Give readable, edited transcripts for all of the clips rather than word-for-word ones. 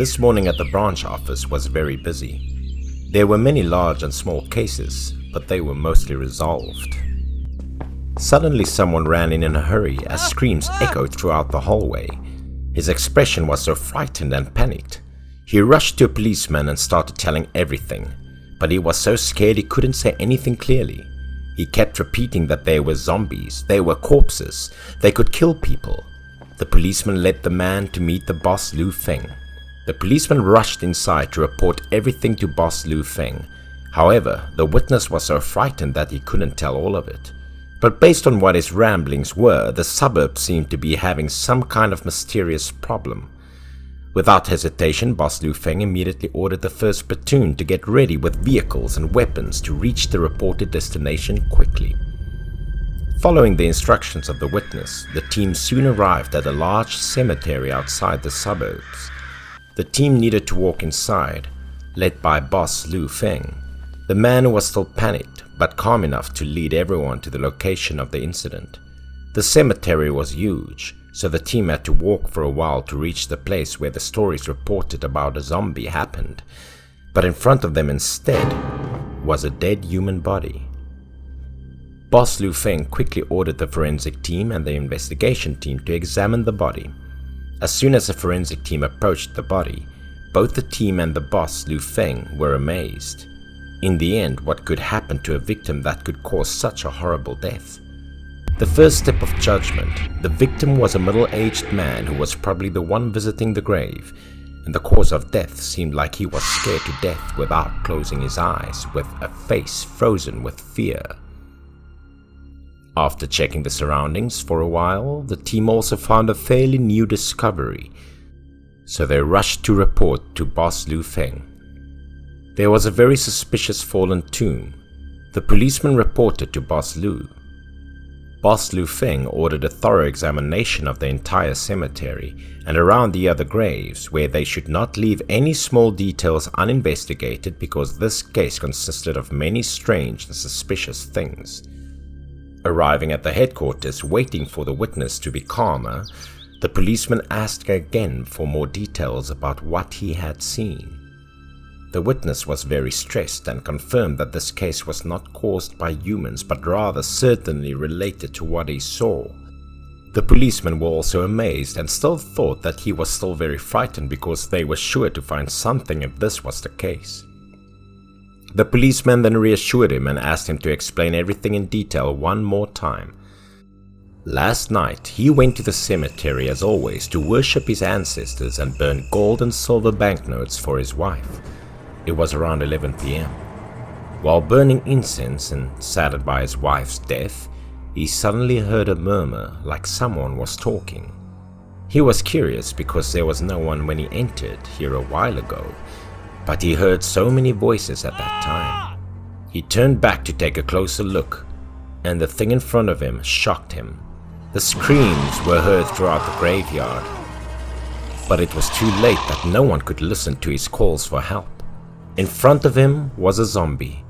This morning at the branch office was very busy. There were many large and small cases, but they were mostly resolved. Suddenly someone ran in a hurry as screams echoed throughout the hallway. His expression was so frightened and panicked. He rushed to a policeman and started telling everything, but he was so scared he couldn't say anything clearly. He kept repeating that they were zombies, they were corpses, they could kill people. The policeman led the man to meet the boss Lu Feng. The policeman rushed inside to report everything to boss Lu Feng. However, the witness was so frightened that he couldn't tell all of it. But based on what his ramblings were, the suburb seemed to be having some kind of mysterious problem. Without hesitation, boss Lu Feng immediately ordered the first platoon to get ready with vehicles and weapons to reach the reported destination quickly. Following the instructions of the witness, the team soon arrived at a large cemetery outside the suburbs. The team needed to walk inside, led by boss Lu Feng, the man who was still panicked but calm enough to lead everyone to the location of the incident. The cemetery was huge, so the team had to walk for a while to reach the place where the stories reported about a zombie happened, but in front of them instead was a dead human body. Boss Lu Feng quickly ordered the forensic team and the investigation team to examine the body. As soon as the forensic team approached the body, both the team and the boss Lu Feng were amazed. In the end, what could happen to a victim that could cause such a horrible death? The first step of judgment, the victim was a middle-aged man who was probably the one visiting the grave, and the cause of death seemed like he was scared to death without closing his eyes, with a face frozen with fear. After checking the surroundings for a while, the team also found a fairly new discovery, so they rushed to report to boss Lu Feng. There was a very suspicious fallen tomb. The policeman reported to boss Lu. Boss Lu Feng ordered a thorough examination of the entire cemetery and around the other graves, where they should not leave any small details uninvestigated because this case consisted of many strange and suspicious things. Arriving at the headquarters, waiting for the witness to be calmer, the policeman asked again for more details about what he had seen. The witness was very stressed and confirmed that this case was not caused by humans but rather certainly related to what he saw. The policemen were also amazed and still thought that he was still very frightened because they were sure to find something if this was the case. The policeman then reassured him and asked him to explain everything in detail one more time. Last night, he went to the cemetery as always to worship his ancestors and burn gold and silver banknotes for his wife. It was around 11 p.m. While burning incense and saddened by his wife's death, he suddenly heard a murmur like someone was talking. He was curious because there was no one when he entered here a while ago, but he heard so many voices at that time. He turned back to take a closer look, and the thing in front of him shocked him. The screams were heard throughout the graveyard, but it was too late that no one could listen to his calls for help. In front of him was a zombie.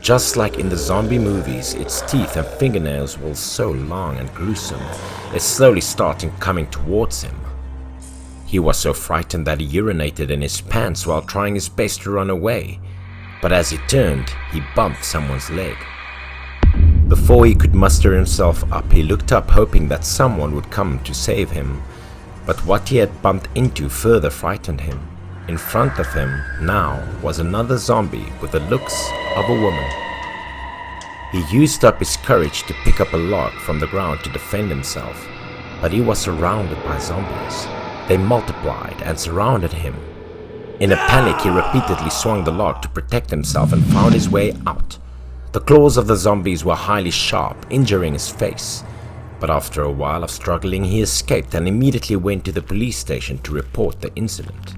Just like in the zombie movies, its teeth and fingernails were so long and gruesome, it slowly started coming towards him. He was so frightened that he urinated in his pants while trying his best to run away, but as he turned, he bumped someone's leg. Before he could muster himself up, he looked up hoping that someone would come to save him, but what he had bumped into further frightened him. In front of him now was another zombie with the looks of a woman. He used up his courage to pick up a log from the ground to defend himself, but he was surrounded by zombies. They multiplied and surrounded him. In a panic, he repeatedly swung the log to protect himself and found his way out. The claws of the zombies were highly sharp, injuring his face. But after a while of struggling, he escaped and immediately went to the police station to report the incident.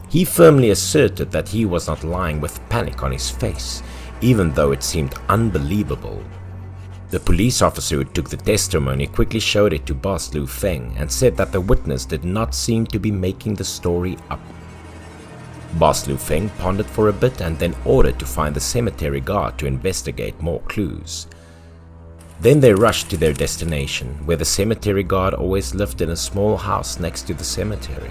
He firmly asserted that he was not lying with panic on his face, even though it seemed unbelievable. The police officer who took the testimony quickly showed it to boss Lu Feng and said that the witness did not seem to be making the story up. Boss Lu Feng pondered for a bit and then ordered to find the cemetery guard to investigate more clues. Then they rushed to their destination, where the cemetery guard always lived in a small house next to the cemetery.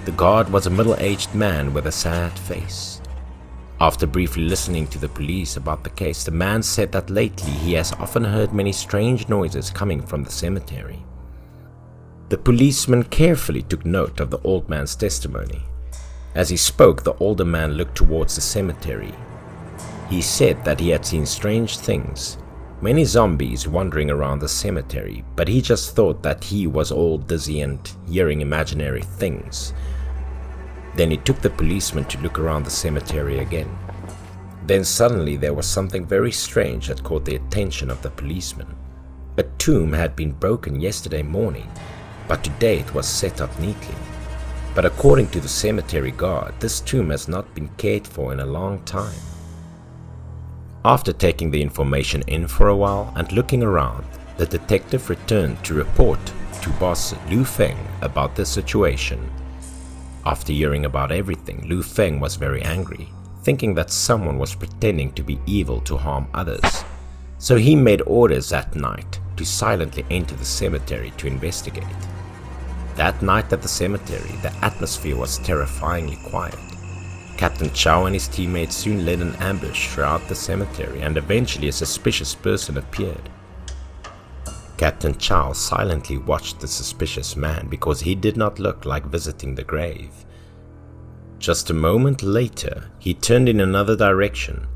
The guard was a middle-aged man with a sad face. After briefly listening to the police about the case, the man said that lately he has often heard many strange noises coming from the cemetery. The policeman carefully took note of the old man's testimony. As he spoke, the older man looked towards the cemetery. He said that he had seen strange things, many zombies wandering around the cemetery, but he just thought that he was all dizzy and hearing imaginary things. Then he took the policeman to look around the cemetery again. Then suddenly there was something very strange that caught the attention of the policeman. A tomb had been broken yesterday morning, but today it was set up neatly. But according to the cemetery guard, this tomb has not been cared for in a long time. After taking the information in for a while and looking around, the detective returned to report to boss Lu Feng about the situation. After hearing about everything, Lu Feng was very angry, thinking that someone was pretending to be evil to harm others. So he made orders that night to silently enter the cemetery to investigate. That night at the cemetery, the atmosphere was terrifyingly quiet. Captain Chow and his teammates soon led an ambush throughout the cemetery, and eventually a suspicious person appeared. Captain Chow silently watched the suspicious man because he did not look like visiting the grave. Just a moment later, he turned in another direction.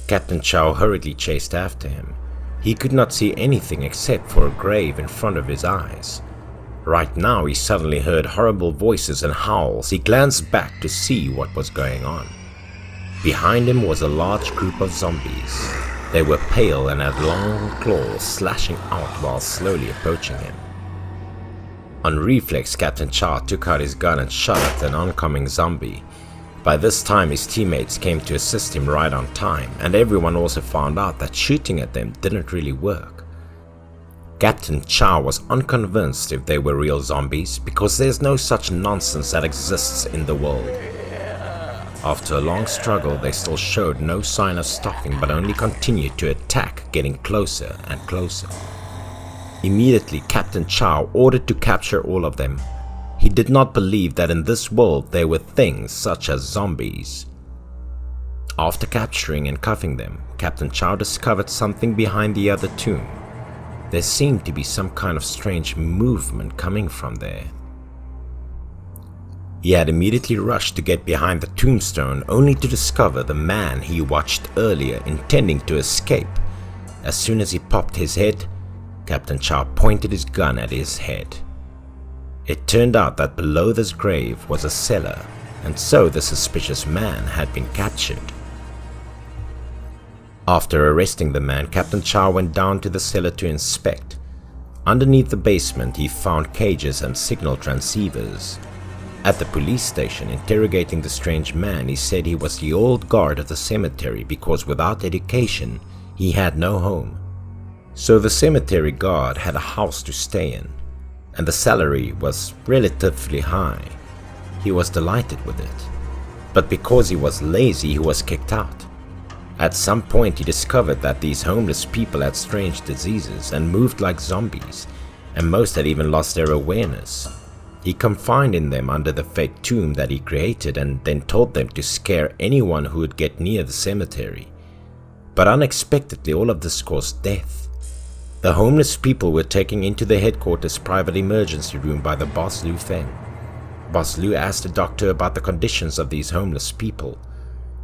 Captain Chow hurriedly chased after him. He could not see anything except for a grave in front of his eyes. Right now, he suddenly heard horrible voices and howls. He glanced back to see what was going on. Behind him was a large group of zombies. They were pale and had long claws slashing out while slowly approaching him. On reflex, Captain Chow took out his gun and shot at an oncoming zombie. By this time, his teammates came to assist him right on time, and everyone also found out that shooting at them didn't really work. Captain Chow was unconvinced if they were real zombies because there's no such nonsense that exists in the world. After a long struggle, they still showed no sign of stopping but only continued to attack, getting closer and closer. Immediately, Captain Chow ordered to capture all of them. He did not believe that in this world there were things such as zombies. After capturing and cuffing them, Captain Chow discovered something behind the other tomb. There seemed to be some kind of strange movement coming from there. He had immediately rushed to get behind the tombstone, only to discover the man he watched earlier intending to escape. As soon as he popped his head, Captain Chow pointed his gun at his head. It turned out that below this grave was a cellar, and so the suspicious man had been captured. After arresting the man, Captain Chow went down to the cellar to inspect. Underneath the basement, he found cages and signal transceivers. At the police station, interrogating the strange man, he said he was the old guard of the cemetery because without education, he had no home. So the cemetery guard had a house to stay in, and the salary was relatively high. He was delighted with it. But because he was lazy, he was kicked out. At some point, he discovered that these homeless people had strange diseases and moved like zombies, and most had even lost their awareness. He confined them under the fake tomb that he created and then told them to scare anyone who would get near the cemetery. But unexpectedly, all of this caused death. The homeless people were taken into the headquarters private emergency room by the boss Lu Feng. Boss Lu asked the doctor about the conditions of these homeless people.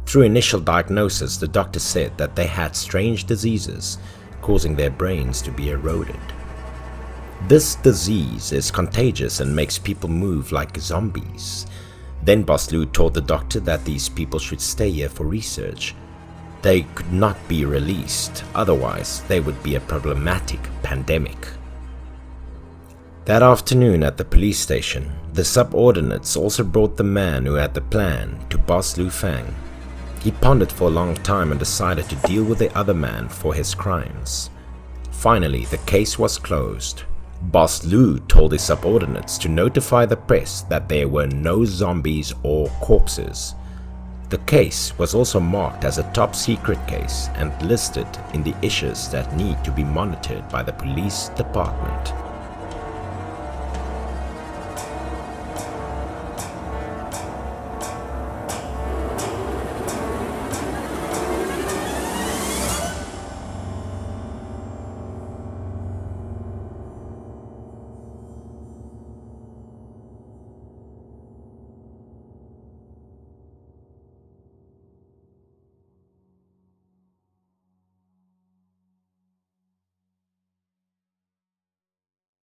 Through initial diagnosis, the doctor said that they had strange diseases, causing their brains to be eroded. This disease is contagious and makes people move like zombies. Then Boss Lu told the doctor that these people should stay here for research. They could not be released, otherwise there would be a problematic pandemic. That afternoon at the police station, the subordinates also brought the man who had the plan to Boss Lu Feng. He pondered for a long time and decided to deal with the other man for his crimes. Finally, the case was closed. Boss Lu told his subordinates to notify the press that there were no zombies or corpses. The case was also marked as a top secret case and listed in the issues that need to be monitored by the police department.